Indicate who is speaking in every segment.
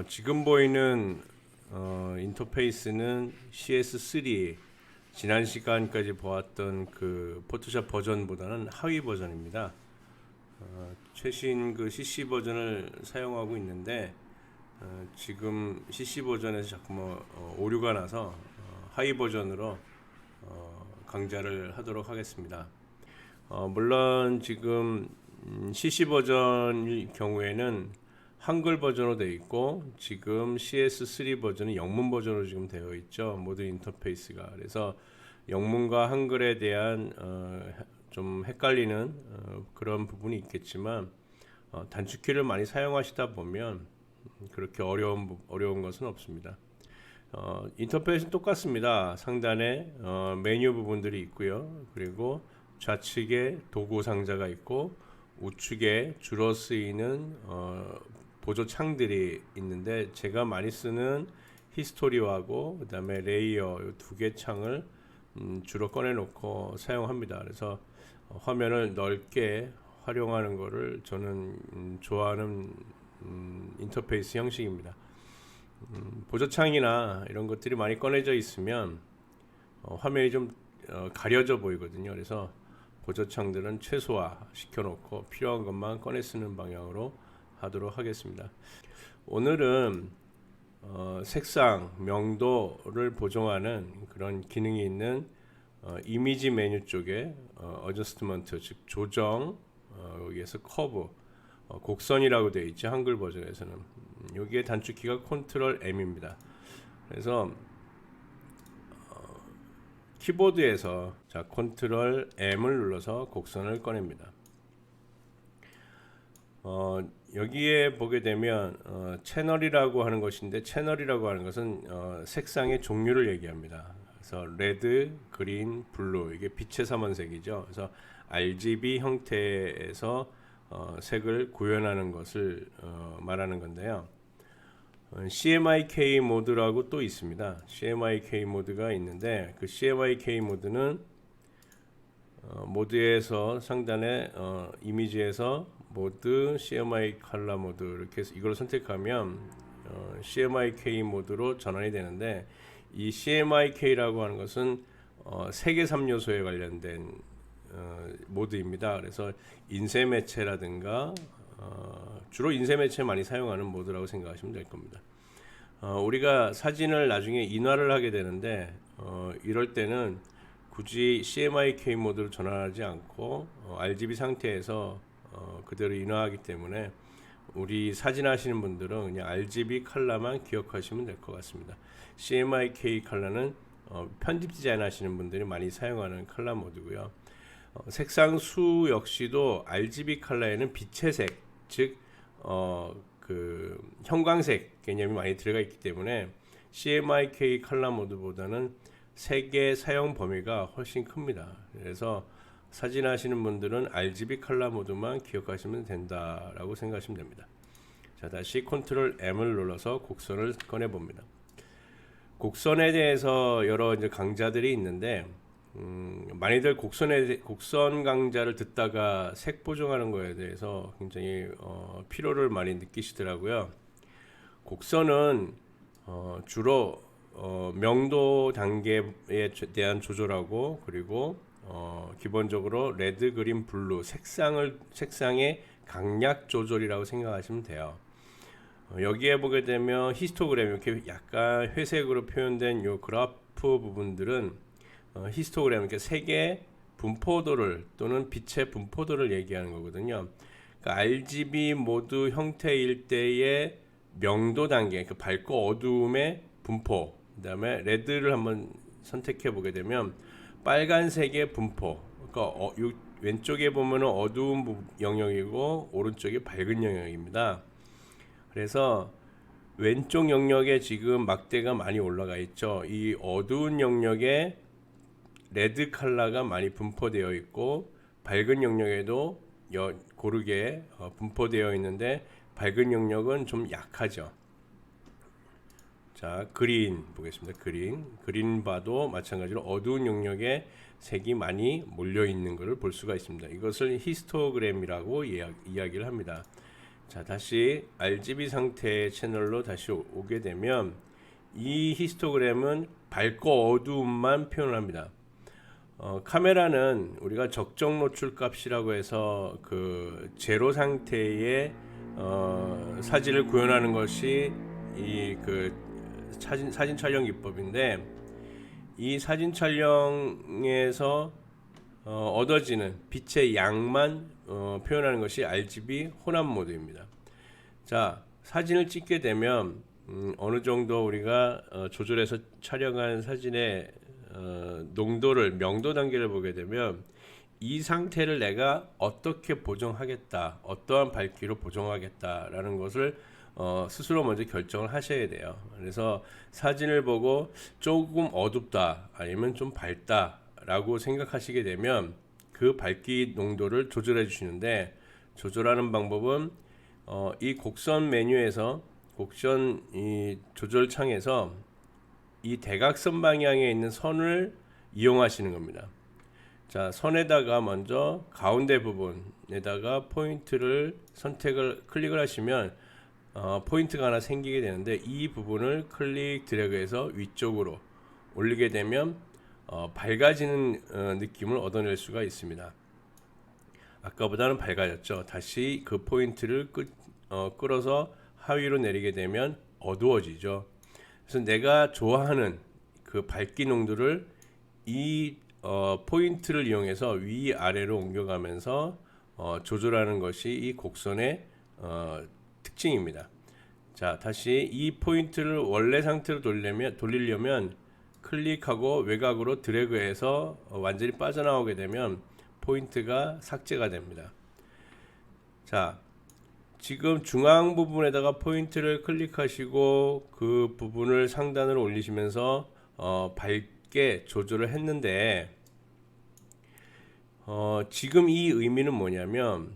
Speaker 1: 지금 보이는 인터페이스는 CS3 지난 시간까지 보았던 그 포토샵 버전보다는 하위 버전입니다. 최신 그 CC 버전을 사용하고 있는데 지금 CC 버전에서 자꾸 오류가 나서 하위 버전으로 강좌를 하도록 하겠습니다. 물론 지금 CC 버전일 경우에는 한글 버전으로 되어 있고 지금 CS3 버전은 영문 버전으로 지금 되어 있죠. 모든 인터페이스가. 그래서 영문과 한글에 대한 좀 헷갈리는 그런 부분이 있겠지만 단축키를 많이 사용하시다 보면 그렇게 어려운 것은 없습니다. 인터페이스는 똑같습니다. 상단에 메뉴 부분들이 있고요. 그리고 좌측에 도구 상자가 있고 우측에 주로 쓰이는 보조 창들이 있는데 제가 많이 쓰는 히스토리하고 그 다음에 레이어 두 개 창을 주로 꺼내 놓고 사용합니다. 그래서 화면을 넓게 활용하는 것을 저는 좋아하는 인터페이스 형식입니다. 보조창이나 이런 것들이 많이 꺼내져 있으면 화면이 좀 가려져 보이거든요. 그래서 보조창들은 최소화 시켜놓고 필요한 것만 꺼내 쓰는 방향으로 하도록 하겠습니다. 오늘은 색상, 명도를 보정하는 그런 기능이 있는 이미지 메뉴 쪽에 어저스트먼트, 즉 조정, 여기에서 커브, 곡선이라고 되어 있죠. 한글 버전에서는. 여기에 단축키가 컨트롤 M입니다. 그래서 키보드에서 컨트롤 M을 눌러서 곡선을 꺼냅니다. 여기에 보게 되면 채널이라고 하는 것인데, 채널이라고 하는 것은 색상의 종류를 얘기합니다. 그래서 레드, 그린, 블루, 이게 빛의 삼원색이죠. 그래서 RGB 형태에서 색을 구현하는 것을 말하는 건데요. CMYK 모드라고 또 있습니다. CMYK 모드가 있는데 그 CMYK 모드는 모드에서 상단에 이미지에서 모드 CMYK 컬러 모드 이렇게 해서 이걸 선택하면 CMYK 모드로 전환이 되는데, 이 CMYK라고 하는 것은 색의 3요소에 관련된 모드입니다. 그래서 인쇄 매체라든가 주로 인쇄 매체 많이 사용하는 모드라고 생각하시면 될 겁니다. 우리가 사진을 나중에 인화를 하게 되는데 이럴 때는 굳이 CMYK 모드로 전환하지 않고 RGB 상태에서 그대로 인화하기 때문에 우리 사진 하시는 분들은 그냥 RGB 컬러만 기억하시면 될 것 같습니다. CMYK 컬러는 편집 디자인 하시는 분들이 많이 사용하는 컬러 모드고요. 색상 수 역시도 RGB 컬러에는 빛의 색, 즉 그 형광색 개념이 많이 들어가 있기 때문에 CMYK 컬러 모드보다는 색의 사용 범위가 훨씬 큽니다. 그래서 사진 하시는 분들은 RGB 컬러 모드만 기억하시면 된다라고 생각하시면 됩니다. 자, 다시 컨트롤 M을 눌러서 곡선을 꺼내 봅니다. 곡선에 대해서 여러 이제 강좌들이 있는데 많이들 곡선 강좌를 듣다가 색 보정하는 거에 대해서 굉장히 피로를 많이 느끼시더라고요. 곡선은 주로 명도 단계에 대한 조절하고, 그리고 기본적으로 레드, 그린, 블루 색상의 강약 조절이라고 생각하시면 돼요. 여기에 보게 되면 히스토그램, 이렇게 약간 회색으로 표현된 요 그래프 부분들은 히스토그램, 이렇게 색의 분포도를 또는 빛의 분포도를 얘기하는 거거든요. 그러니까 RGB 모드 형태일 때의 명도 단계, 그 밝고 어두움의 분포, 그 다음에 레드를 한번 선택해 보게 되면 빨간색의 분포, 그러니까 왼쪽에 보면 어두운 영역이고 오른쪽이 밝은 영역입니다. 그래서 왼쪽 영역에 지금 막대가 많이 올라가 있죠. 이 어두운 영역에 레드 컬러가 많이 분포되어 있고, 밝은 영역에도 고르게 분포되어 있는데 밝은 영역은 좀 약하죠. 자, 그린 보겠습니다. 그린 봐도 마찬가지로 어두운 영역에 색이 많이 몰려 있는 것을 볼 수가 있습니다. 이것을 히스토그램이라고 이야기를 합니다. 자, 다시 RGB 상태의 채널로 다시 오게 되면 이 히스토그램은 밝고 어두움만 표현합니다. 카메라는 우리가 적정 노출 값이라고 해서 그 제로 상태의 사진을 구현하는 것이 이 그 사진 촬영 기법인데, 이 사진 촬영에서 얻어지는 빛의 양만 표현하는 것이 RGB 혼합 모드입니다. 자, 사진을 찍게 되면 어느 정도 우리가 조절해서 촬영한 사진의 농도를, 명도 단계를 보게 되면 이 상태를 내가 어떻게 보정하겠다, 어떠한 밝기로 보정하겠다라는 것을 스스로 먼저 결정을 하셔야 돼요. 그래서 사진을 보고 조금 어둡다 아니면 좀 밝다 라고 생각하시게 되면 그 밝기 농도를 조절해 주시는데, 조절하는 방법은 이 곡선 메뉴에서 곡선 이 조절 창에서 이 대각선 방향에 있는 선을 이용하시는 겁니다. 자, 선에다가 먼저 가운데 부분에다가 포인트를 클릭을 하시면 포인트가 하나 생기게 되는데, 이 부분을 클릭 드래그해서 위쪽으로 올리게 되면 밝아지는 느낌을 얻어낼 수가 있습니다. 아까보다는 밝아졌죠. 다시 그 포인트를 끌어서 하위로 내리게 되면 어두워지죠. 그래서 내가 좋아하는 그 밝기 농도를 이 포인트를 이용해서 위아래로 옮겨가면서 조절하는 것이 이 곡선의 특징입니다. 자, 다시 이 포인트를 원래 상태로 돌리려면 클릭하고 외곽으로 드래그해서 완전히 빠져나오게 되면 포인트가 삭제가 됩니다. 자, 지금 중앙 부분에다가 포인트를 클릭하시고 그 부분을 상단으로 올리시면서 밝게 조절을 했는데, 지금 이 의미는 뭐냐면,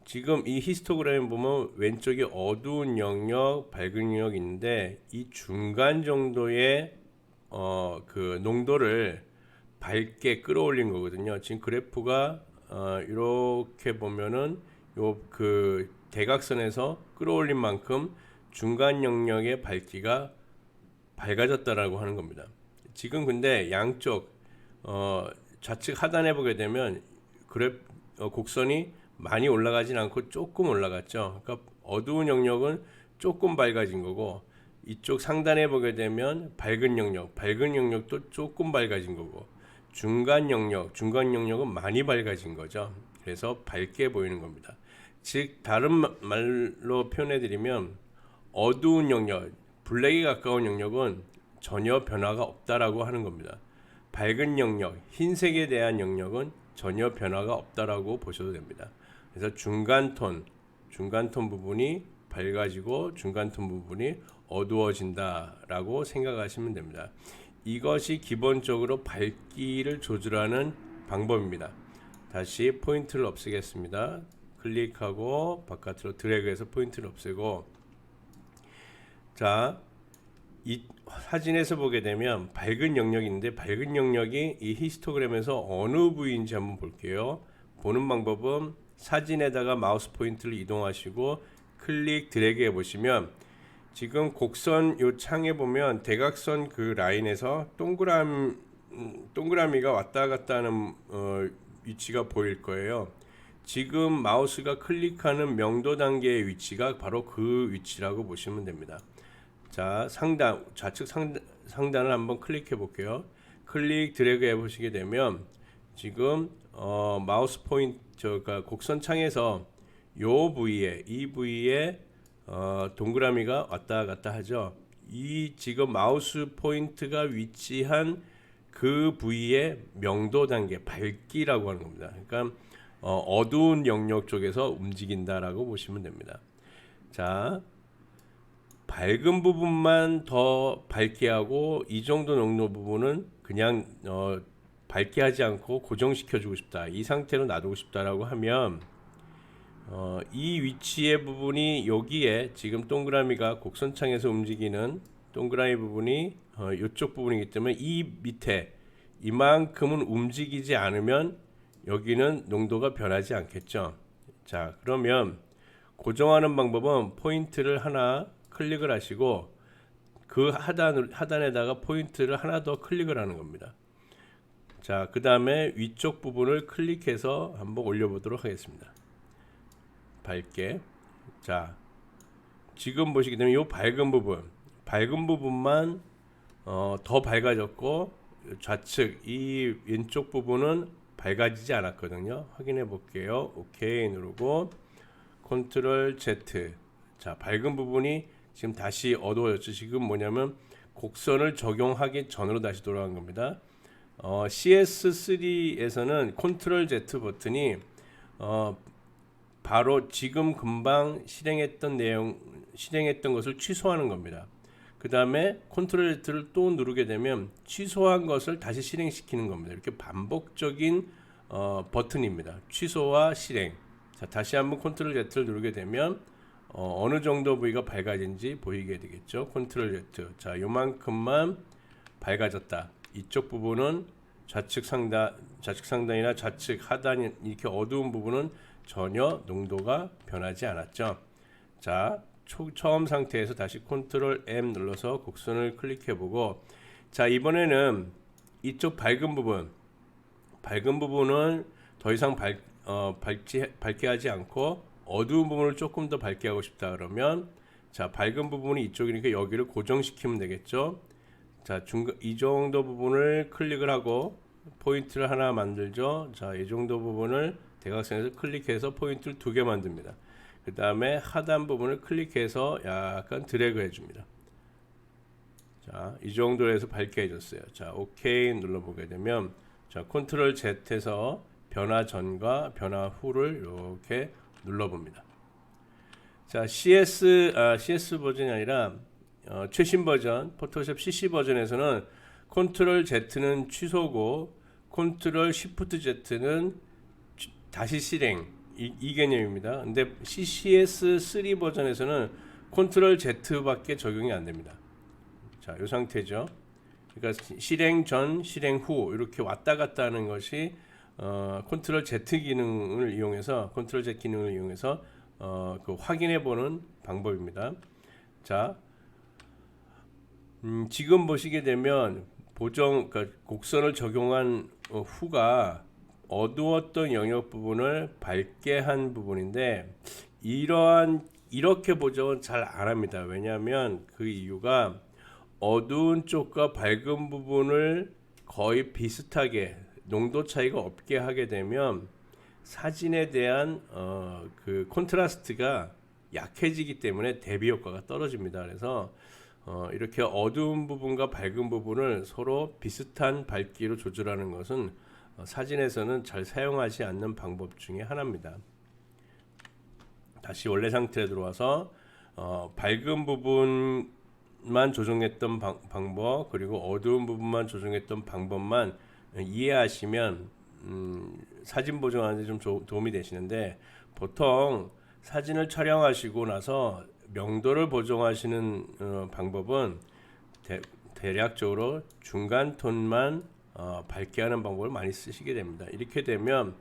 Speaker 1: 지금 이 히스토그램 보면 왼쪽에 어두운 영역, 밝은 영역이 있는데, 이 중간 정도의 그 농도를 밝게 끌어올린 거거든요. 지금 그래프가 이렇게 보면은 요 그 대각선에서 끌어올린 만큼 중간 영역의 밝기가 밝아졌다라고 하는 겁니다. 지금 근데 양쪽 좌측 하단에 보게 되면 곡선이 많이 올라가진 않고 조금 올라갔죠. 그러니까 어두운 영역은 조금 밝아진 거고, 이쪽 상단에 보게 되면 밝은 영역도 조금 밝아진 거고, 중간 영역은 많이 밝아진 거죠. 그래서 밝게 보이는 겁니다. 즉 다른 말로 표현해 드리면, 어두운 영역, 블랙에 가까운 영역은 전혀 변화가 없다라고 하는 겁니다. 밝은 영역, 흰색에 대한 영역은 전혀 변화가 없다라고 보셔도 됩니다. 그래서 중간톤 부분이 밝아지고 중간톤 부분이 어두워진다라고 생각하시면 됩니다. 이것이 기본적으로 밝기를 조절하는 방법입니다. 다시 포인트를 없애겠습니다. 클릭하고 바깥으로 드래그해서 포인트를 없애고, 자, 이 사진에서 보게 되면 밝은 영역이 있는데, 밝은 영역이 이 히스토그램에서 어느 부위인지 한번 볼게요. 보는 방법은 사진에다가 마우스 포인트를 이동하시고 클릭 드래그 해보시면, 지금 곡선 요 창에 보면 대각선 그 라인에서 동그라미가 왔다 갔다 하는 위치가 보일 거예요. 지금 마우스가 클릭하는 명도 단계의 위치가 바로 그 위치라고 보시면 됩니다. 자, 좌측 상단을 한번 클릭해 볼게요. 클릭 드래그 해 보시게 되면 지금 마우스 포인트가 곡선 창에서 이 부위에 동그라미가 왔다 갔다 하죠. 이 지금 마우스 포인트가 위치한 그 부위의 명도 단계, 밝기라고 하는 겁니다. 그러니까 어두운 영역 쪽에서 움직인다라고 보시면 됩니다. 자, 밝은 부분만 더 밝게 하고 이 정도 농도 부분은 그냥 밝게 하지 않고 고정시켜 주고 싶다, 이 상태로 놔두고 싶다라고 하면 이 위치의 부분이 여기에 지금 동그라미가 곡선창에서 움직이는 동그라미 부분이 이쪽 부분이기 때문에 이 밑에 이만큼은 움직이지 않으면 여기는 농도가 변하지 않겠죠. 자, 그러면 고정하는 방법은 포인트를 하나 클릭을 하시고 그 하단에다가 포인트를 하나 더 클릭을 하는 겁니다. 자, 그 다음에 위쪽 부분을 클릭해서 한번 올려보도록 하겠습니다. 밝게. 자, 지금 보시게 되면 이 밝은 부분만 더 밝아졌고 좌측 이 왼쪽 부분은 밝아지지 않았거든요. 확인해 볼게요. 오케이 누르고 컨트롤 Z. 자, 밝은 부분이 지금 다시 어두워졌죠. 지금 뭐냐면 곡선을 적용하기 전으로 다시 돌아간 겁니다. CS3에서는 컨트롤 Z 버튼이 바로 지금 금방 실행했던 것을 취소하는 겁니다. 그 다음에 컨트롤 Z를 또 누르게 되면 취소한 것을 다시 실행시키는 겁니다. 이렇게 반복적인 버튼입니다. 취소와 실행. 자, 다시 한번 컨트롤 Z를 누르게 되면 어느 정도 부위가 밝아진지 보이게 되겠죠. 컨트롤 Z. 자, 요만큼만 밝아졌다. 이쪽 부분은 좌측 상단이나 좌측 하단 이렇게 어두운 부분은 전혀 농도가 변하지 않았죠. 자, 처음 상태에서 다시 컨트롤 M 눌러서 곡선을 클릭해 보고, 자, 이번에는 이쪽 밝은 부분은 더 이상 밝게 하지 않고 어두운 부분을 조금 더 밝게 하고 싶다 그러면, 자, 밝은 부분이 이쪽이니까 여기를 고정시키면 되겠죠. 자, 이 정도 부분을 클릭을 하고 포인트를 하나 만들죠. 자, 이 정도 부분을 대각선에서 클릭해서 포인트를 2개 만듭니다. 그 다음에 하단 부분을 클릭해서 약간 드래그 해줍니다. 자, 이 정도로 해서 밝게 해줬어요. 자, 오케이 눌러보게 되면, 자, 컨트롤 Z에서 변화 전과 변화 후를 이렇게 눌러봅니다. 자, CS 버전이 아니라 최신 버전 포토샵 CC 버전에서는 컨트롤 Z는 취소고 컨트롤 Shift Z는 다시 실행, 이 개념입니다. 근데 CS3 버전에서는 컨트롤 Z밖에 적용이 안 됩니다. 자, 이 상태죠. 그러니까 실행 전, 실행 후 이렇게 왔다 갔다 하는 것이 컨트롤 Z 기능을 이용해서 그 확인해 보는 방법입니다. 자, 지금 보시게 되면 그러니까 곡선을 적용한 후가 어두웠던 영역 부분을 밝게 한 부분인데, 이렇게 보정은 잘 안 합니다. 왜냐하면 그 이유가 어두운 쪽과 밝은 부분을 거의 비슷하게 농도 차이가 없게 하게 되면 사진에 대한 그 콘트라스트가 약해지기 때문에 대비 효과가 떨어집니다. 그래서 이렇게 어두운 부분과 밝은 부분을 서로 비슷한 밝기로 조절하는 것은 사진에서는 잘 사용하지 않는 방법 중에 하나입니다. 다시 원래 상태에 들어와서 밝은 부분만 조정했던 방법, 그리고 어두운 부분만 조정했던 방법만 이해하시면 사진 보정하는데 좀 도움이 되시는데, 보통 사진을 촬영하시고 나서 명도를 보정하시는 방법은 대략적으로 중간 톤만 밝게 하는 방법을 많이 쓰시게 됩니다. 이렇게 되면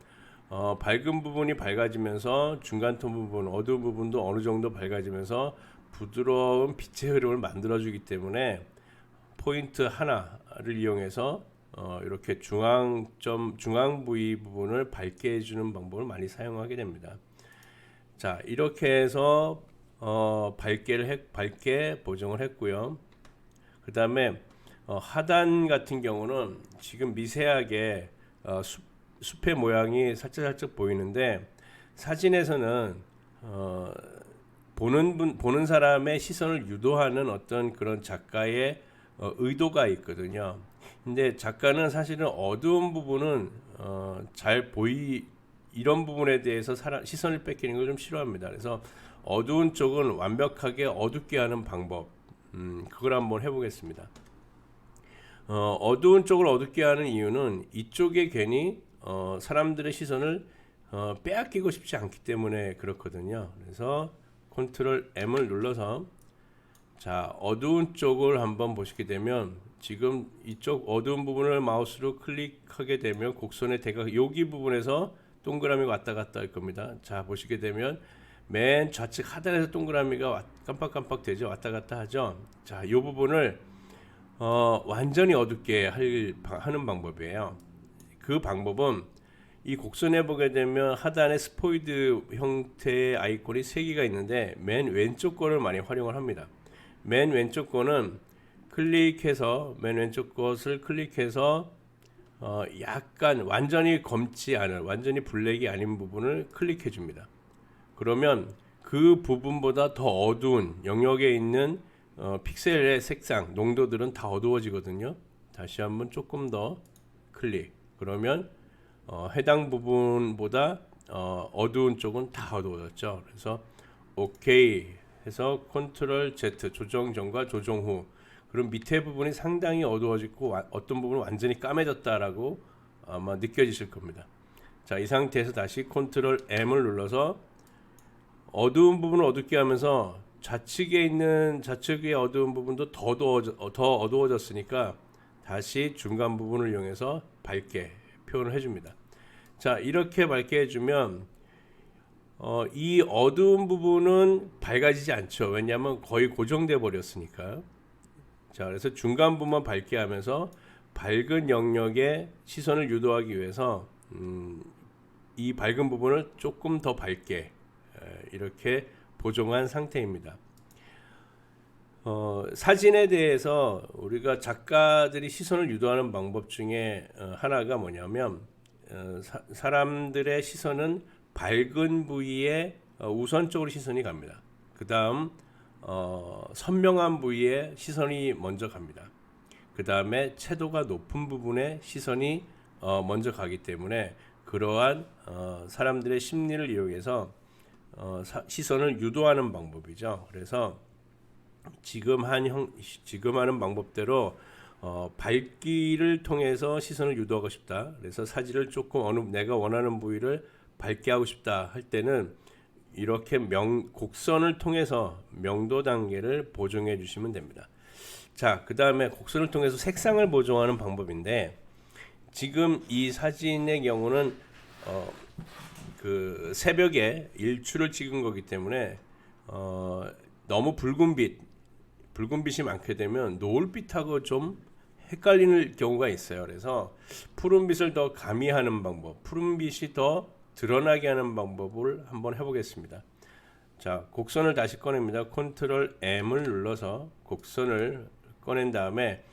Speaker 1: 밝은 부분이 밝아지면서 중간 톤 부분, 어두운 부분도 어느 정도 밝아지면서 부드러운 빛의 흐름을 만들어주기 때문에 포인트 하나를 이용해서 이렇게 중앙 부위 부분을 밝게 해주는 방법을 많이 사용하게 됩니다. 자, 이렇게 해서 밝게 보정을 했고요. 그 다음에 하단 같은 경우는 지금 미세하게 숲의 모양이 살짝 보이는데, 사진에서는 보는 사람의 시선을 유도하는 어떤 그런 작가의 의도가 있거든요. 근데 작가는 사실은 어두운 부분은 이런 부분에 대해서 시선을 뺏기는 걸 좀 싫어합니다. 그래서 어두운 쪽은 완벽하게 어둡게 하는 방법, 그걸 한번 해보겠습니다. 어두운 쪽을 어둡게 하는 이유는 이쪽에 괜히 사람들의 시선을 빼앗기고 싶지 않기 때문에 그렇거든요. 그래서 컨트롤 M을 눌러서, 자, 어두운 쪽을 한번 보시게 되면 지금 이쪽 어두운 부분을 마우스로 클릭하게 되면 곡선의 여기 부분에서 동그라미가 왔다 갔다 할 겁니다. 자, 보시게 되면 맨 좌측 하단에서 동그라미가 깜빡깜빡 되죠. 왔다 갔다 하죠. 자, 이 부분을 완전히 어둡게 하는 방법이에요. 그 방법은 이 곡선에 보게 되면 하단에 스포이드 형태의 아이콘이 3개가 있는데 맨 왼쪽 거를 많이 활용을 합니다. 맨 왼쪽 거는 맨 왼쪽 것을 클릭해서 약간 완전히 검지 않은, 완전히 블랙이 아닌 부분을 클릭해 줍니다. 그러면 그 부분보다 더 어두운 영역에 있는 픽셀의 색상, 농도들은 다 어두워지거든요. 다시 한번 조금 더 클릭. 그러면 해당 부분보다 어두운 쪽은 다 어두워졌죠. 그래서 OK 해서 컨트롤 Z 조정 전과 조정 후. 그럼 밑에 부분이 상당히 어두워지고 어떤 부분은 완전히 까매졌다라고 아마 느껴지실 겁니다. 자, 이 상태에서 다시 컨트롤 M을 눌러서 어두운 부분을 어둡게 하면서 좌측의 어두운 부분도 더 어두워졌으니까 다시 중간 부분을 이용해서 밝게 표현을 해줍니다. 자, 이렇게 밝게 해주면 이 어두운 부분은 밝아지지 않죠. 왜냐하면 거의 고정돼 버렸으니까. 자, 그래서 중간 부분만 밝게 하면서 밝은 영역에 시선을 유도하기 위해서 이 밝은 부분을 조금 더 밝게 이렇게 보정한 상태입니다. 사진에 대해서 우리가 작가들이 시선을 유도하는 방법 중에 하나가 뭐냐면 사람들의 시선은 밝은 부위에 우선적으로 시선이 갑니다. 그 다음 선명한 부위에 시선이 먼저 갑니다. 그 다음에 채도가 높은 부분에 시선이 먼저 가기 때문에 그러한 사람들의 심리를 이용해서 시선을 유도하는 방법이죠. 그래서 지금 하는 방법대로 밝기를 통해서 시선을 유도하고 싶다. 그래서 사진을 조금 내가 원하는 부위를 밝게 하고 싶다 할 때는 이렇게 곡선을 통해서 명도 단계를 보정해 주시면 됩니다. 자, 그 다음에 곡선을 통해서 색상을 보정하는 방법인데 지금 이 사진의 경우는 그 새벽에 일출을 찍은 거기 때문에 너무 붉은빛이 많게 되면 노을빛하고 좀 헷갈리는 경우가 있어요. 그래서 푸른빛을 더 가미하는 방법, 푸른빛이 더 드러나게 하는 방법을 한번 해보겠습니다. 자, 곡선을 다시 꺼냅니다. 컨트롤 M을 눌러서 곡선을 꺼낸 다음에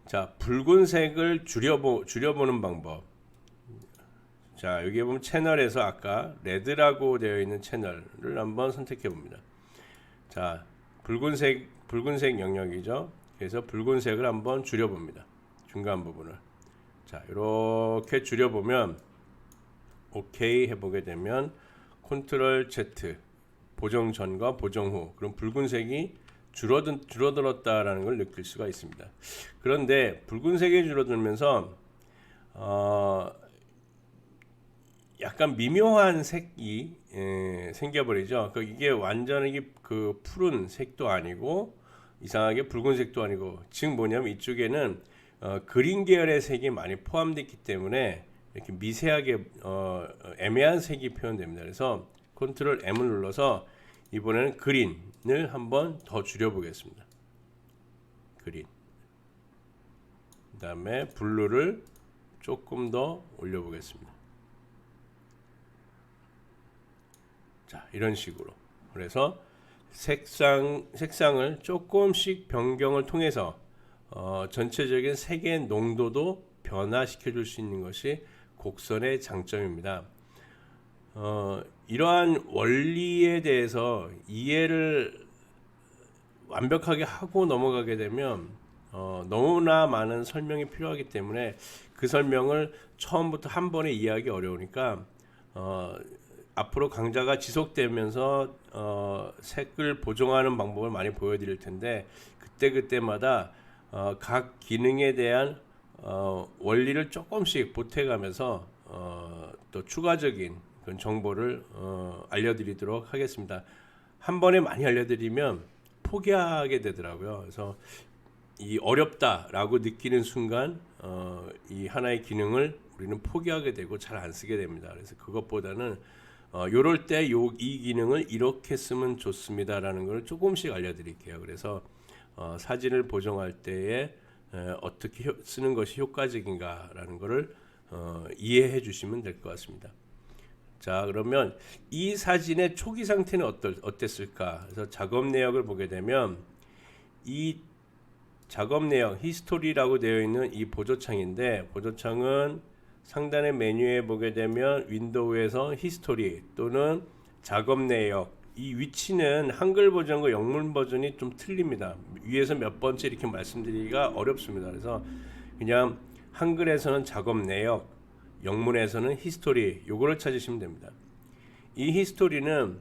Speaker 1: 자, 붉은색을 줄여보는 방법. 자, 여기 보면 채널에서 아까 레드라고 되어 있는 채널을 한번 선택해 봅니다. 자, 붉은색 영역이죠. 그래서 붉은색을 한번 줄여봅니다. 중간 부분을. 자, 이렇게 줄여보면 OK 해보게 되면 컨트롤 Z 보정 전과 보정 후 그럼 붉은색이 줄어들었다라는 걸 느낄 수가 있습니다. 그런데 붉은색이 줄어들면서 약간 미묘한 색이 생겨버리죠. 이게 완전히 그 푸른 색도 아니고 이상하게 붉은색도 아니고 즉 뭐냐면 이쪽에는 그린 계열의 색이 많이 포함되어 있기 때문에 이렇게 미세하게 애매한 색이 표현됩니다. 그래서 컨트롤 M을 눌러서 이번에는 그린을 한번 더 줄여보겠습니다. 그린. 그 다음에 블루를 조금 더 올려보겠습니다. 자, 이런 식으로. 그래서 색상을 조금씩 변경을 통해서 전체적인 색의 농도도 변화시켜 줄 수 있는 것이 곡선의 장점입니다. 이러한 원리에 대해서 이해를 완벽하게 하고 넘어가게 되면 너무나 많은 설명이 필요하기 때문에 그 설명을 처음부터 한 번에 이해하기 어려우니까 앞으로 강좌가 지속되면서 색을 보정하는 방법을 많이 보여드릴 텐데 그때마다 각 기능에 대한 원리를 조금씩 보태가면서 또 추가적인 그런 정보를 알려드리도록 하겠습니다. 한 번에 많이 알려드리면 포기하게 되더라고요. 그래서 이 어렵다라고 느끼는 순간 이 하나의 기능을 우리는 포기하게 되고 잘 안 쓰게 됩니다. 그래서 그것보다는 요럴 때 이 기능을 이렇게 쓰면 좋습니다라는 걸 조금씩 알려드릴게요. 그래서 사진을 보정할 때에 어떻게 쓰는 것이 효과적인가라는 것을 이해해 주시면 될 것 같습니다. 자, 그러면 이 사진의 초기 상태는 어땠을까? 그래서 작업 내역을 보게 되면 이 작업 내역 히스토리라고 되어 있는 이 보조창인데, 보조창은 상단의 메뉴에 보게 되면 윈도우에서 히스토리 또는 작업 내역, 이 위치는 한글 버전과 영문 버전이 좀 틀립니다. 위에서 몇 번째 이렇게 말씀드리기가 어렵습니다. 그래서 그냥 한글에서는 작업 내역, 영문에서는 히스토리, 요거를 찾으시면 됩니다. 이 히스토리는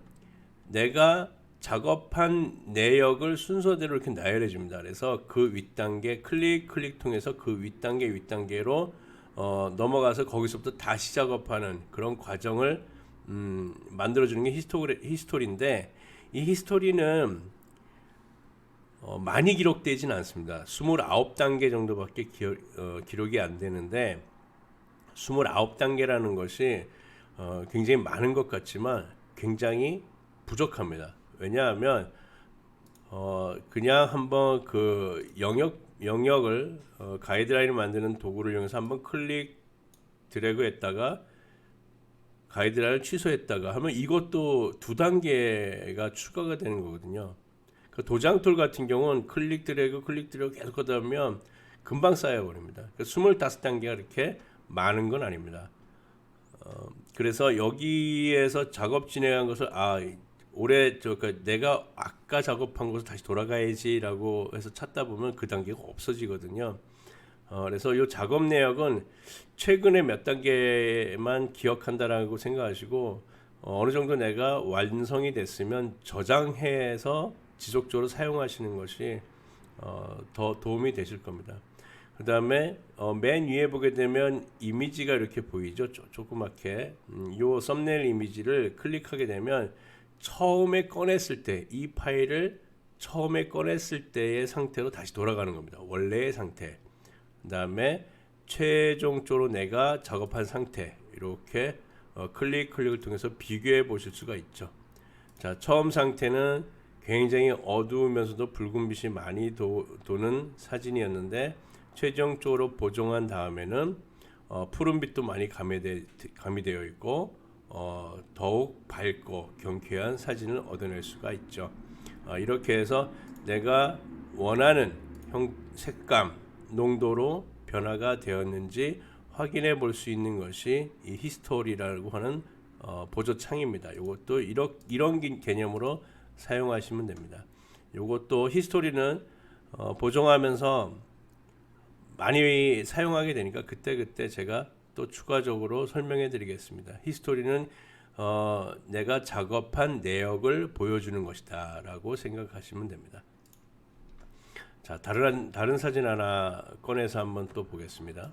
Speaker 1: 내가 작업한 내역을 순서대로 이렇게 나열해 줍니다. 그래서 그 윗단계 클릭 통해서 그 윗단계로 넘어가서 거기서부터 다시 작업하는 그런 과정을 만들어주는 게 히스토리인데, 이 히스토리는 많이 기록되진 않습니다. 29단계 정도밖에 기록이 안 되는데, 29단계라는 것이 굉장히 많은 것 같지만 굉장히 부족합니다. 왜냐하면 그냥 한번 그 영역을 가이드라인을 만드는 도구를 이용해서 한번 클릭 드래그 했다가 가이드라인을 취소했다가 하면 이것도 2단계가 추가가 되는 거거든요. 그 도장 툴 같은 경우는 클릭 드래그 계속 하다 보면 금방 쌓여버립니다. 25단계가 이렇게 많은 건 아닙니다. 그래서 여기에서 작업 진행한 것을 올해 내가 아까 작업한 것을 다시 돌아가야지라고 해서 찾다 보면 그 단계가 없어지거든요. 그래서 이 작업 내역은 최근에 몇 단계만 기억한다라고 생각하시고 어느 정도 내가 완성이 됐으면 저장해서 지속적으로 사용하시는 것이 더 도움이 되실 겁니다. 그 다음에 맨 위에 보게 되면 이미지가 이렇게 보이죠. 조그맣게 이 썸네일 이미지를 클릭하게 되면 처음에 꺼냈을 때, 이 파일을 처음에 꺼냈을 때의 상태로 다시 돌아가는 겁니다. 원래의 상태. 그 다음에 최종적으로 내가 작업한 상태, 이렇게 클릭을 통해서 비교해 보실 수가 있죠. 자, 처음 상태는 굉장히 어두우면서도 붉은빛이 많이 도는 사진이었는데, 최종적으로 보정한 다음에는 푸른빛도 많이 가미되어 있고 더욱 밝고 경쾌한 사진을 얻어낼 수가 있죠. 이렇게 해서 내가 원하는 색감, 농도로 변화가 되었는지 확인해 볼 수 있는 것이 이 히스토리라고 하는 보조창입니다. 이것도 이런 개념으로 사용하시면 됩니다. 이것도 히스토리는 보정하면서 많이 사용하게 되니까 그때 제가 또 추가적으로 설명해 드리겠습니다. 히스토리는 내가 작업한 내역을 보여주는 것이다 라고 생각하시면 됩니다. 자, 다른 사진 하나 꺼내서 한번 또 보겠습니다.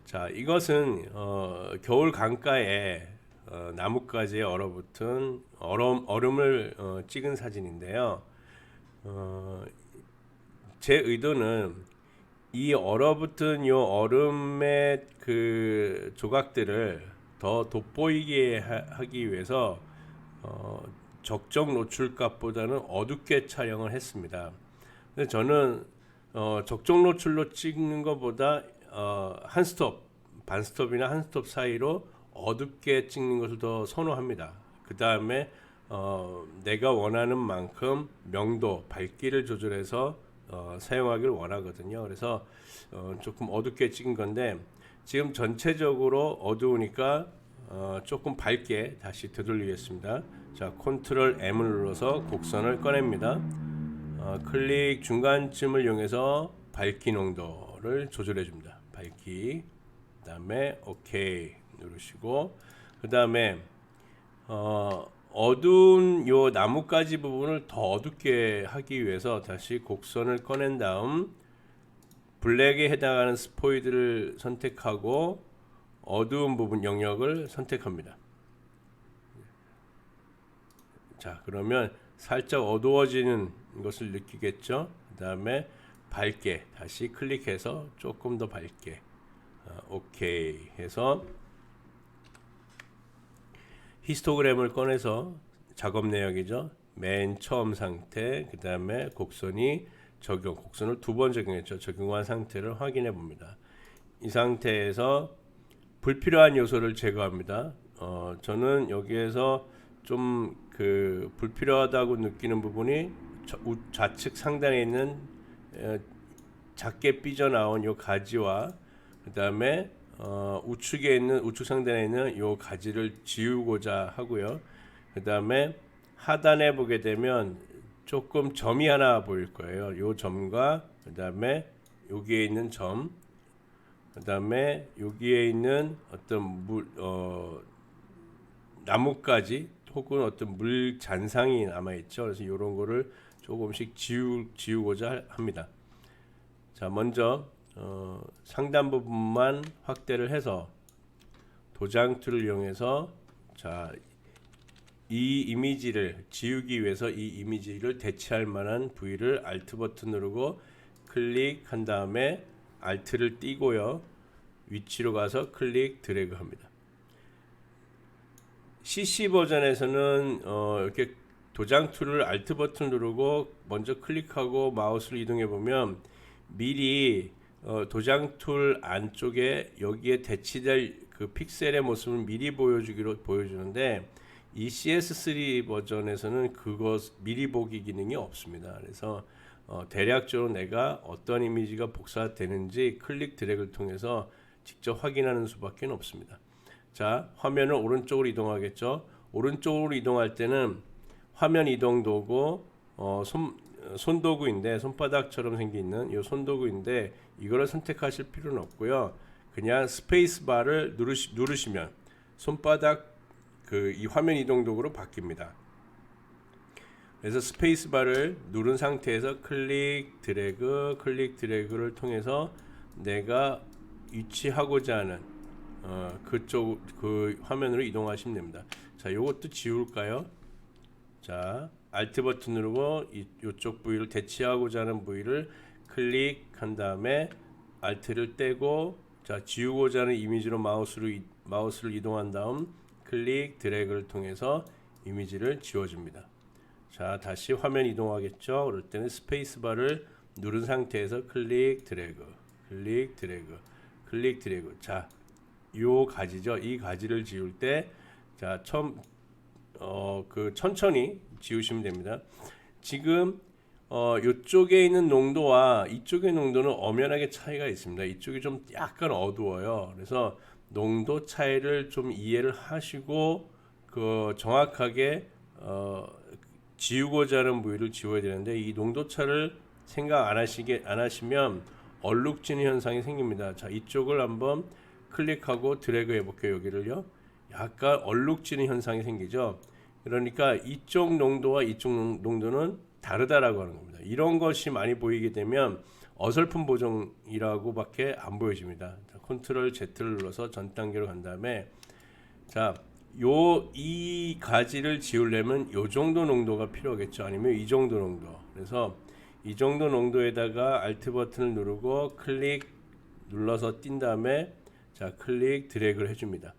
Speaker 1: 자, 이것은 겨울 강가에 나뭇가지에 얼어붙은 얼음을 찍은 사진인데요. 제 의도는 이 얼어붙은 요 얼음의 그 조각들을 더 돋보이게 하기 위해서 적정 노출값보다는 어둡게 촬영을 했습니다. 근데 저는 적정 노출로 찍는 것보다 한 스톱, 반 스톱이나 한 스톱 사이로 어둡게 찍는 것을 더 선호합니다. 그 다음에 내가 원하는 만큼 명도, 밝기를 조절해서 사용하기를 원하거든요. 그래서 조금 어둡게 찍은 건데 지금 전체적으로 어두우니까 조금 밝게 다시 되돌리겠습니다. 자, 컨트롤 M을 눌러서 곡선을 꺼냅니다. 클릭 중간쯤을 이용해서 밝기 농도를 조절해 줍니다. 밝기, 그 다음에 OK 누르시고, 그 다음에 어두운 요 나뭇가지 부분을 더 어둡게 하기 위해서 다시 곡선을 꺼낸 다음 블랙에 해당하는 스포이드를 선택하고 어두운 부분 영역을 선택합니다. 자, 그러면 살짝 어두워지는 것을 느끼겠죠. 그 다음에 밝게 다시 클릭해서 조금 더 밝게 오케이 해서 히스토그램을 꺼내서 작업 내역이죠. 맨 처음 상태, 그 다음에 곡선이 곡선을 두 번 적용했죠. 적용한 상태를 확인해 봅니다. 이 상태에서 불필요한 요소를 제거합니다. 저는 여기에서 좀 그 불필요하다고 느끼는 부분이 좌측 상단에 있는 작게 삐져나온 요 가지와 그 다음에 우측 상단에 있는 요 가지를 지우고자 하고요. 그 다음에 하단에 보게 되면 조금 점이 하나 보일 거예요. 요 점과 그 다음에 여기에 있는 점, 그 다음에 여기에 있는 어떤 나뭇가지 혹은 어떤 물 잔상이 남아 있죠. 그래서 이런 거를 조금씩 지우고자 합니다. 자, 먼저 상단 부분만 확대를 해서 도장 툴을 이용해서 자, 이 이미지를 지우기 위해서 이 이미지를 대체할 만한 부위를 Alt 버튼 누르고 클릭한 다음에 Alt를 띄고요. 위치로 가서 클릭 드래그 합니다. CC 버전에서는 이렇게 도장 툴을 Alt 버튼 누르고 먼저 클릭하고 마우스를 이동해 보면 미리 도장 툴 안쪽에 여기에 대치될 그 픽셀의 모습을 미리 보여주는데 이 CS3 버전에서는 그거 미리 보기 기능이 없습니다. 그래서 대략적으로 내가 어떤 이미지가 복사되는지 클릭 드래그를 통해서 직접 확인하는 수밖에 없습니다. 자, 화면을 오른쪽으로 이동하겠죠. 오른쪽으로 이동할 때는 화면 이동 도구 손도구인데 손바닥처럼 생기는 이 손도구인데 이거를 선택하실 필요는 없고요. 그냥 스페이스 바를 누르시면 손바닥 이 화면 이동 도구로 바뀝니다. 그래서 스페이스 바를 누른 상태에서 클릭 드래그를 통해서 내가 위치하고자 하는 그쪽 그 화면으로 이동하시면 됩니다. 자, 요것도 지울까요? 자, Alt 버튼 누르고 이쪽 부위를 대치하고자 하는 부위를 클릭한 다음에 Alt를 떼고 자, 지우고자 하는 이미지로 마우스를 이동한 다음 클릭 드래그를 통해서 이미지를 지워줍니다. 자, 다시 화면 이동하겠죠. 그럴 때는 스페이스 바를 누른 상태에서 클릭 드래그. 자, 요 가지죠. 이 가지를 지울 때 자, 천천히 지우시면 됩니다. 지금 이쪽에 있는 농도와 이쪽의 농도는 엄연하게 차이가 있습니다. 이쪽이 좀 약간 어두워요. 그래서 농도 차이를 좀 이해를 하시고 정확하게 지우고자 하는 부위를 지워야 되는데 이 농도 차를 생각 안 하시면 얼룩지는 현상이 생깁니다. 자, 이쪽을 한번 클릭하고 드래그 해볼게요. 여기를요. 약간 얼룩지는 현상이 생기죠. 그러니까 이쪽 농도와 이쪽 농도는 다르다라고 하는 겁니다. 이런 것이 많이 보이게 되면 어설픈 보정이라고밖에 안 보여집니다. 자, 컨트롤 Z를 눌러서 전 단계로 간 다음에 자, 이 가지를 지우려면 요 정도 농도가 필요하겠죠. 아니면 이 정도 농도. 그래서 이 정도 농도에다가 Alt 버튼을 누르고 클릭 눌러서 띈 다음에 자, 클릭 드래그를 해줍니다.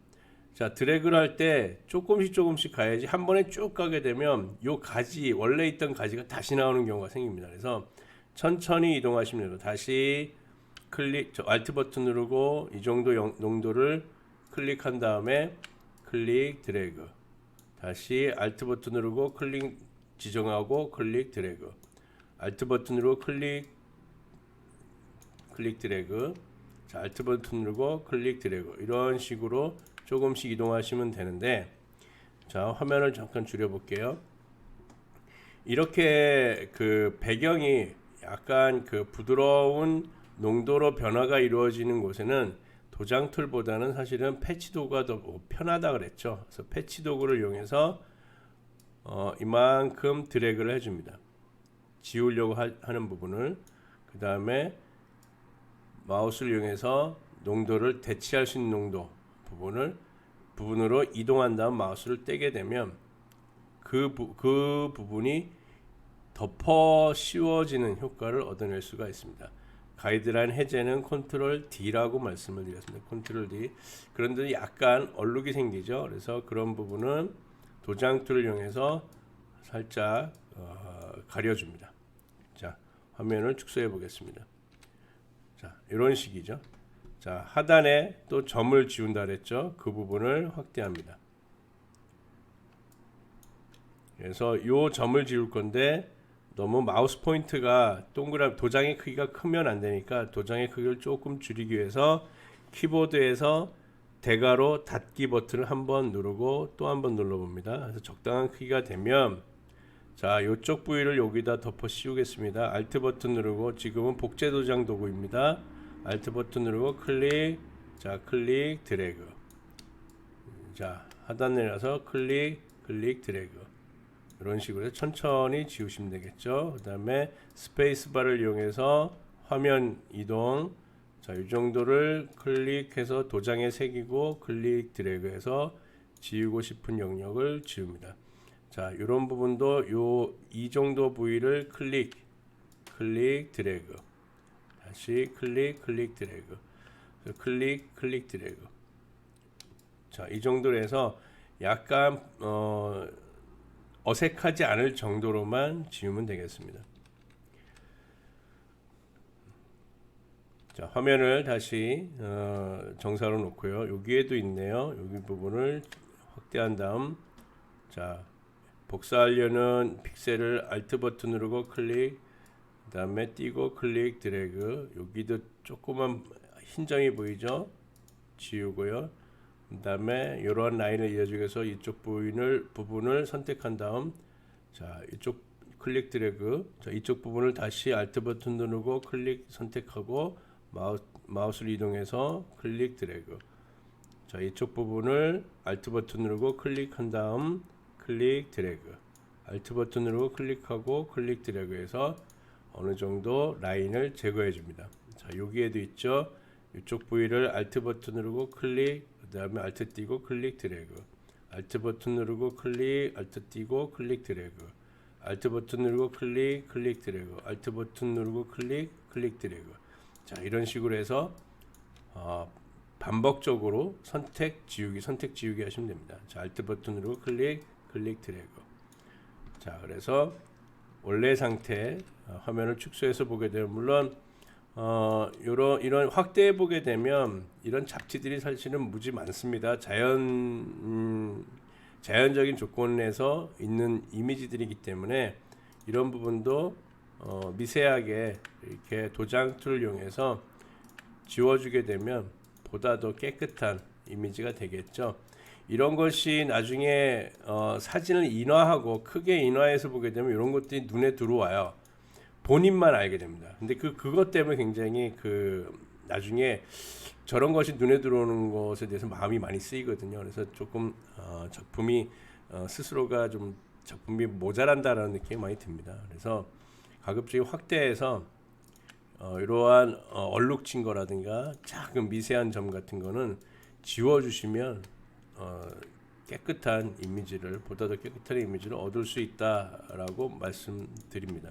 Speaker 1: 자, 드래그를 할 때 조금씩 가야지 한 번에 쭉 가게 되면 요 가지 원래 있던 가지가 다시 나오는 경우가 생깁니다. 그래서 천천히 이동하시면 돼요. 다시 Alt 버튼 누르고 이 정도 농도를 클릭한 다음에 클릭 드래그. 다시 Alt 버튼 누르고 클릭 지정하고 클릭 드래그. Alt 버튼 누르고 클릭 드래그. 자, Alt 버튼 누르고 클릭 드래그. 이런 식으로 조금씩 이동하시면 되는데 자, 화면을 잠깐 줄여 볼게요. 이렇게 그 배경이 약간 그 부드러운 농도로 변화가 이루어지는 곳에는 도장 툴보다는 사실은 패치 도구가 더 편하다 그랬죠. 그래서 패치 도구를 이용해서 이만큼 드래그를 해줍니다. 지우려고 하는 부분을 그 다음에 마우스를 이용해서 농도를 대치할 수 있는 농도 부분으로 이동한 다음 마우스를 떼게 되면 그 부분이 덮어 씌워지는 효과를 얻어낼 수가 있습니다. 가이드라인 해제는 컨트롤 D라고 말씀을 드렸습니다. 컨트롤 D. 그런데 약간 얼룩이 생기죠. 그래서 그런 부분은 도장 툴을 이용해서 살짝 가려줍니다. 자, 화면을 축소해 보겠습니다. 자, 이런 식이죠. 자, 하단에 또 점을 지운다 그랬죠. 그 부분을 확대합니다. 그래서 요 점을 지울 건데 너무 마우스 포인트가 동그란 도장의 크기가 크면 안 되니까 도장의 크기를 조금 줄이기 위해서 키보드에서 대괄호 닫기 버튼을 한번 누르고 또 한번 눌러봅니다. 그래서 적당한 크기가 되면 자, 이쪽 부위를 여기다 덮어 씌우겠습니다. Alt 버튼 누르고 지금은 복제 도장 도구입니다. Alt 버튼 누르고 클릭, 자, 클릭, 드래그. 자, 하단 내려서 클릭, 클릭, 드래그. 이런 식으로 천천히 지우시면 되겠죠. 그 다음에 스페이스 바를 이용해서 화면 이동. 자, 이 정도를 클릭해서 도장에 새기고 클릭 드래그해서 지우고 싶은 영역을 지웁니다. 자, 이런 부분도 이 정도 부위를 클릭 드래그. 다시 클릭 드래그. 클릭 드래그. 자, 이 정도로 해서 약간 어색하지 않을 정도로만 지우면 되겠습니다. 자, 화면을 다시 정사로 놓고요. 여기에도 있네요. 여기 부분을 확대한 다음, 자, 복사하려는 픽셀을 Alt 버튼 누르고 클릭, 그 다음에 띄고 클릭 드래그. 여기도 조그만 흰 점이 보이죠? 지우고요. 그 다음에 이러한 라인을 이어주기 위해서 이쪽 부분을 선택한 다음, 자, 이쪽 클릭 드래그. 자, 이쪽 부분을 다시 Alt 버튼 누르고 클릭 선택하고 마우스를 이동해서 클릭 드래그. 자, 이쪽 부분을 Alt 버튼 누르고 클릭한 다음 클릭 드래그. Alt 버튼 누르고 클릭하고 클릭 드래그해서 어느 정도 라인을 제거해 줍니다. 자, 여기에도 있죠. 이쪽 부위를 Alt 버튼 누르고 클릭, 그 다음에 Alt 띄고 클릭 드래그. Alt 버튼 누르고 클릭, Alt 띄고 클릭 드래그. Alt 버튼 누르고 클릭 드래그. Alt 버튼 누르고 클릭 드래그. 자, 이런 식으로 해서 반복적으로 선택 지우기 하시면 됩니다. 자, Alt 버튼 누르고 클릭 드래그. 자, 그래서 원래 상태 화면을 축소해서 보게 되면 물론 이런 확대해 보게 되면 이런 잡티들이 사실은 무지 많습니다. 자연적인 조건에서 있는 이미지들이기 때문에 이런 부분도 미세하게 이렇게 도장 툴을 이용해서 지워주게 되면 보다 더 깨끗한 이미지가 되겠죠. 이런 것이 나중에 사진을 인화하고 크게 인화해서 보게 되면 이런 것들이 눈에 들어와요. 본인만 알게 됩니다. 근데 그것 때문에 굉장히 나중에 저런 것이 눈에 들어오는 것에 대해서 마음이 많이 쓰이거든요. 그래서 조금 작품이 스스로가 좀 작품이 모자란다라는 느낌이 많이 듭니다. 그래서 가급적이 확대해서 이러한 얼룩진 거라든가 작은 미세한 점 같은 거는 지워주시면 깨끗한 이미지를 보다 더 깨끗한 이미지를 얻을 수 있다라고 말씀드립니다.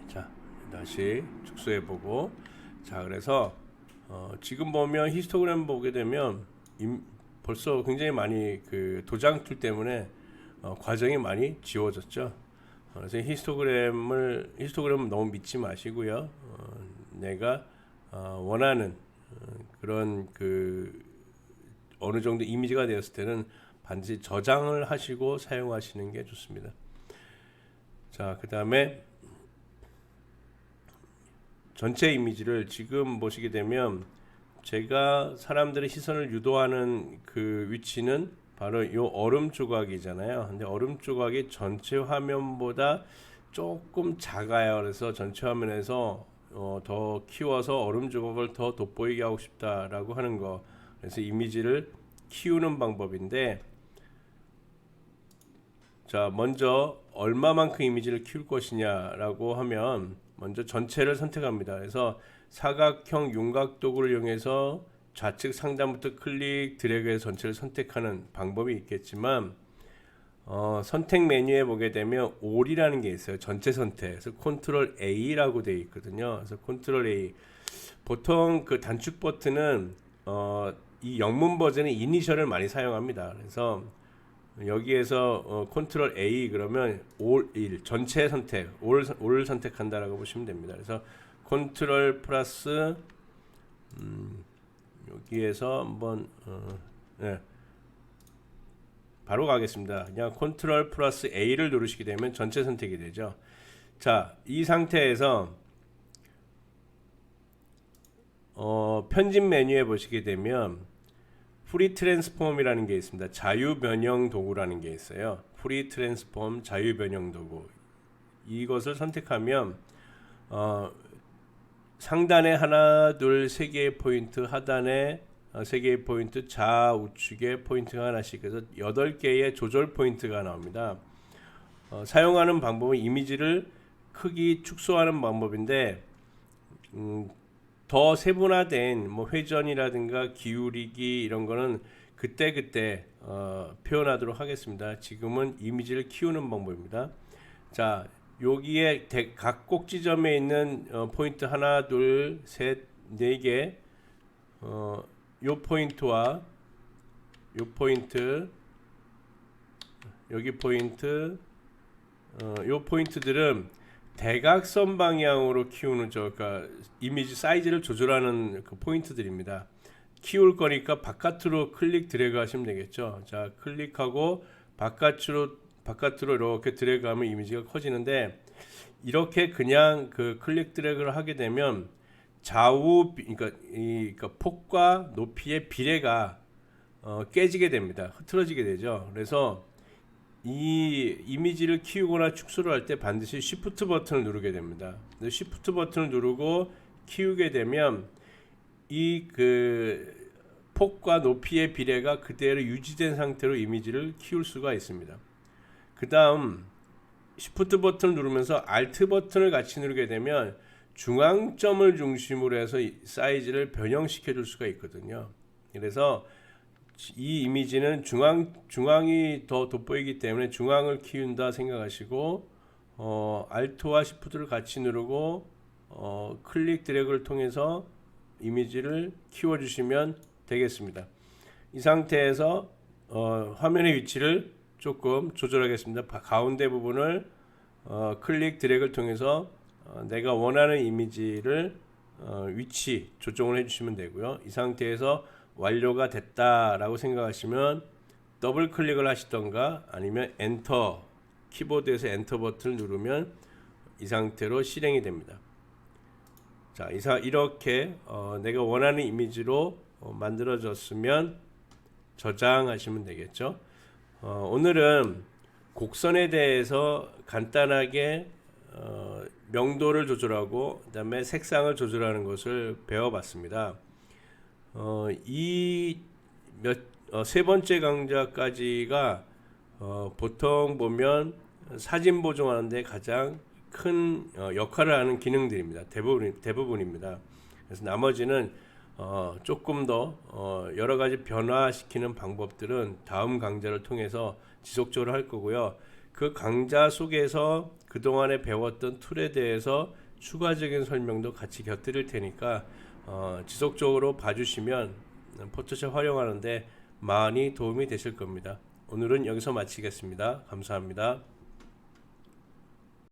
Speaker 1: 자, 다시 축소해 보고, 자, 그래서 지금 보면 히스토그램 보게 되면 벌써 굉장히 많이 도장 툴 때문에 과정이 많이 지워졌죠. 그래서 히스토그램을 너무 믿지 마시고요. 내가 원하는 그런 어느 정도 이미지가 되었을 때는 반드시 저장을 하시고 사용하시는 게 좋습니다. 자, 그 다음에 전체 이미지를 지금 보시게 되면 제가 사람들의 시선을 유도하는 그 위치는 바로 이 얼음 조각이잖아요. 근데 얼음 조각이 전체 화면보다 조금 작아요. 그래서 전체 화면에서 더 키워서 얼음 조각을 더 돋보이게 하고 싶다라고 하는 거. 그래서 이미지를 키우는 방법인데, 자, 먼저 얼마만큼 이미지를 키울 것이냐라고 하면 먼저 전체를 선택합니다. 그래서 사각형 윤곽 도구를 이용해서 좌측 상단부터 클릭 드래그해서 전체를 선택하는 방법이 있겠지만 선택 메뉴에 보게 되면 all이라는 게 있어요. 전체 선택. 그래서 컨트롤 A라고 되어 있거든요. 그래서 컨트롤 A. 보통 그 단축 버튼은 이 영문 버전의 이니셜을 많이 사용합니다. 그래서 여기에서 컨트롤 A 그러면 all 1 전체 선택, all 선택한다라고 보시면 됩니다. 그래서 컨트롤 플러스 여기에서 한번 네. 바로 가겠습니다. 그냥 컨트롤 플러스 A를 누르시게 되면 전체 선택이 되죠. 자, 이 상태에서 편집 메뉴에 보시게 되면 프리 트랜스폼이라는 게 있습니다. 자유 변형 도구라는 게 있어요. 프리 트랜스폼 자유 변형 도구. 이것을 선택하면 상단에 하나, 둘, 세 개의 포인트, 하단에 세 개의 포인트, 좌우측에 포인트가 하나씩, 그래서 8개의 조절 포인트가 나옵니다. 사용하는 방법은 이미지를 크기 축소하는 방법인데 더 세분화된 뭐 회전이라든가 기울이기 이런 거는 그때 표현하도록 하겠습니다. 지금은 이미지를 키우는 방법입니다. 자, 여기에 각 꼭지점에 있는 포인트 하나, 둘, 셋, 네 개, 요 포인트와 요 포인트, 여기 포인트, 요 포인트들은 대각선 방향으로 키우는 그러니까 이미지 사이즈를 조절하는 그 포인트들입니다. 키울 거니까 바깥으로 클릭 드래그 하시면 되겠죠. 자, 클릭하고 바깥으로 이렇게 드래그하면 이미지가 커지는데, 이렇게 그냥 그 클릭 드래그를 하게 되면 좌우 그러니까 폭과 높이의 비례가 깨지게 됩니다. 흐트러지게 되죠. 그래서 이 이미지를 키우거나 축소를 할 때 반드시 Shift 버튼을 누르게 됩니다. Shift 버튼을 누르고 키우게 되면 이 그 폭과 높이의 비례가 그대로 유지된 상태로 이미지를 키울 수가 있습니다. 그 다음 Shift 버튼을 누르면서 Alt 버튼을 같이 누르게 되면 중앙점을 중심으로 해서 사이즈를 변형시켜 줄 수가 있거든요. 그래서 이 이미지는 중앙이 더 돋보이기 때문에 중앙을 키운다 생각하시고 Alt와 Shift를 같이 누르고 클릭 드래그를 통해서 이미지를 키워주시면 되겠습니다. 이 상태에서 화면의 위치를 조금 조절하겠습니다. 가운데 부분을 클릭 드래그를 통해서 내가 원하는 이미지를 위치 조정을 해주시면 되고요. 이 상태에서 완료가 됐다라고 생각하시면 더블 클릭을 하시던가 아니면 엔터, 키보드에서 엔터 버튼을 누르면 이 상태로 실행이 됩니다. 자, 이렇게 내가 원하는 이미지로 만들어졌으면 저장하시면 되겠죠. 오늘은 곡선에 대해서 간단하게 명도를 조절하고 그다음에 색상을 조절하는 것을 배워봤습니다. 세 번째 강좌까지가 보통 보면 사진 보정하는데 가장 큰 역할을 하는 기능들입니다. 대부분입니다. 그래서 나머지는 조금 더 여러 가지 변화시키는 방법들은 다음 강좌를 통해서 지속적으로 할 거고요. 그 강좌 속에서 그동안에 배웠던 툴에 대해서 추가적인 설명도 같이 곁들일 테니까 지속적으로 봐주시면 포토샵 활용하는데 많이 도움이 되실 겁니다. 오늘은 여기서 마치겠습니다. 감사합니다.